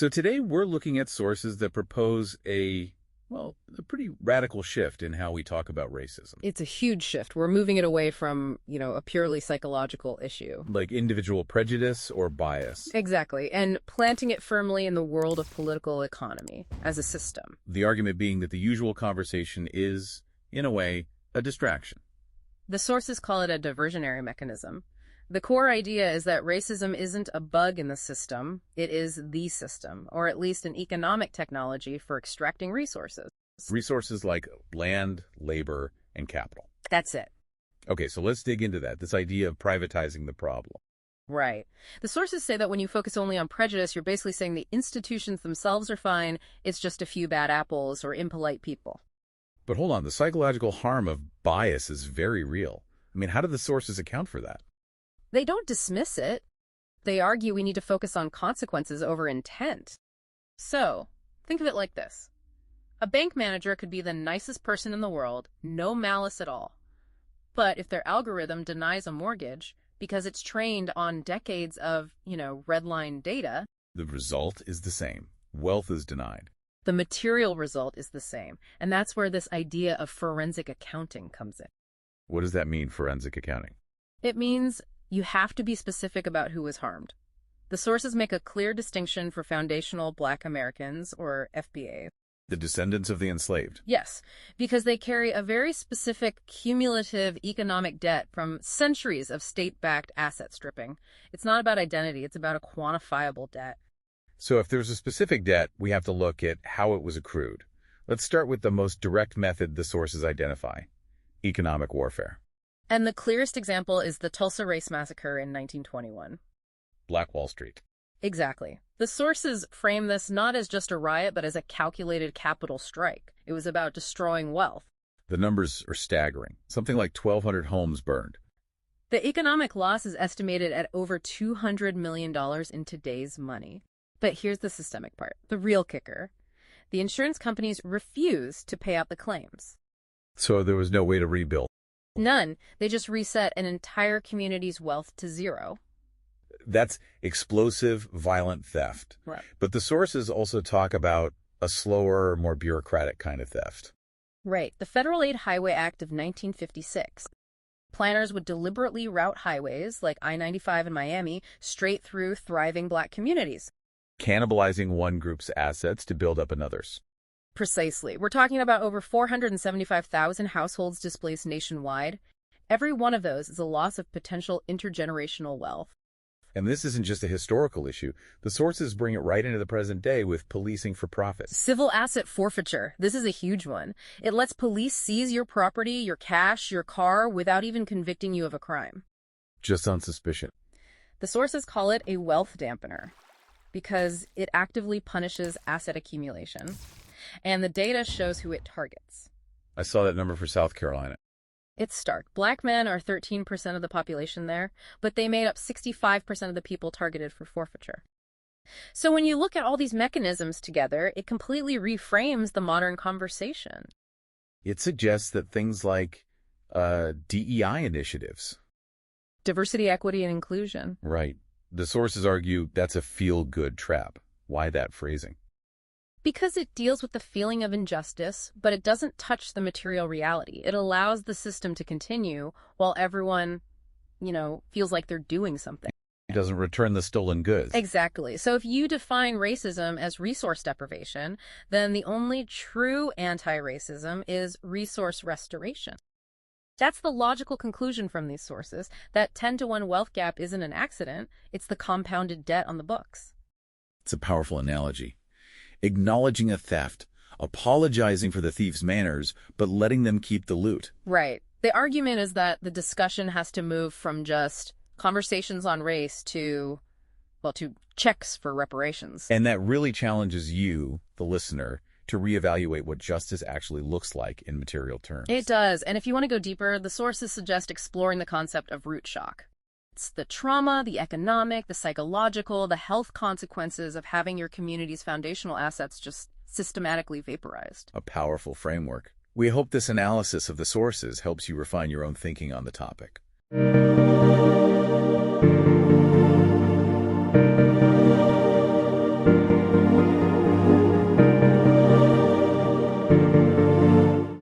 So today we're looking at sources that propose a pretty radical shift in how we talk about racism. It's a huge shift. We're moving it away from, a purely psychological issue. Like individual prejudice or bias. Exactly, and planting it firmly in the world of political economy as a system. The argument being that the usual conversation is, in a way, a distraction. The sources call it a diversionary mechanism. The core idea is that racism isn't a bug in the system, it is the system, or at least an economic technology for extracting resources. Resources like land, labor, and capital. That's it. Okay, so let's dig into that, this idea of privatizing the problem. Right. The sources say that when you focus only on prejudice, you're basically saying the institutions themselves are fine, it's just a few bad apples or impolite people. But hold on, the psychological harm of bias is very real. I mean, how do the sources account for that? They don't dismiss it. They argue we need to focus on consequences over intent. So, think of it like this. A bank manager could be the nicest person in the world, no malice at all. But if their algorithm denies a mortgage because it's trained on decades of, red line data, the result is the same. Wealth is denied. The material result is the same. And that's where this idea of forensic accounting comes in. What does that mean, forensic accounting? It means you have to be specific about who was harmed. The sources make a clear distinction for foundational Black Americans, or FBA. The descendants of the enslaved. Yes, because they carry a very specific cumulative economic debt from centuries of state-backed asset stripping. It's not about identity, it's about a quantifiable debt. So if there's a specific debt, we have to look at how it was accrued. Let's start with the most direct method the sources identify: economic warfare. And the clearest example is the Tulsa Race Massacre in 1921. Black Wall Street. Exactly. The sources frame this not as just a riot, but as a calculated capital strike. It was about destroying wealth. The numbers are staggering. Something like 1,200 homes burned. The economic loss is estimated at over $200 million in today's money. But here's the systemic part, the real kicker. The insurance companies refused to pay out the claims. So there was no way to rebuild. None. They just reset an entire community's wealth to zero. That's explosive, violent theft. Right. But the sources also talk about a slower, more bureaucratic kind of theft. Right. The Federal Aid Highway Act of 1956. Planners would deliberately route highways, like I-95 in Miami, straight through thriving Black communities. Cannibalizing one group's assets to build up another's. Precisely. We're talking about over 475,000 households displaced nationwide. Every one of those is a loss of potential intergenerational wealth. And this isn't just a historical issue. The sources bring it right into the present day with policing for profit. Civil asset forfeiture. This is a huge one. It lets police seize your property, your cash, your car, without even convicting you of a crime. Just on suspicion. The sources call it a wealth dampener because it actively punishes asset accumulation. And the data shows who it targets. I saw that number for South Carolina. It's stark. Black men are 13% of the population there, but they made up 65% of the people targeted for forfeiture. So when you look at all these mechanisms together, it completely reframes the modern conversation. It suggests that things like DEI initiatives. Diversity, equity, and inclusion. Right. The sources argue that's a feel-good trap. Why that phrasing? Because it deals with the feeling of injustice, but it doesn't touch the material reality. It allows the system to continue while everyone, feels like they're doing something. It doesn't return the stolen goods. Exactly. So if you define racism as resource deprivation, then the only true anti-racism is resource restoration. That's the logical conclusion from these sources, that 10-to-1 wealth gap isn't an accident, it's the compounded debt on the books. It's a powerful analogy. Acknowledging a theft, apologizing for the thief's manners, but letting them keep the loot. Right. The argument is that the discussion has to move from just conversations on race to checks for reparations. And that really challenges you, the listener, to reevaluate what justice actually looks like in material terms. It does. And if you want to go deeper, the sources suggest exploring the concept of root shock. It's the trauma, the economic, the psychological, the health consequences of having your community's foundational assets just systematically vaporized. A powerful framework. We hope this analysis of the sources helps you refine your own thinking on the topic.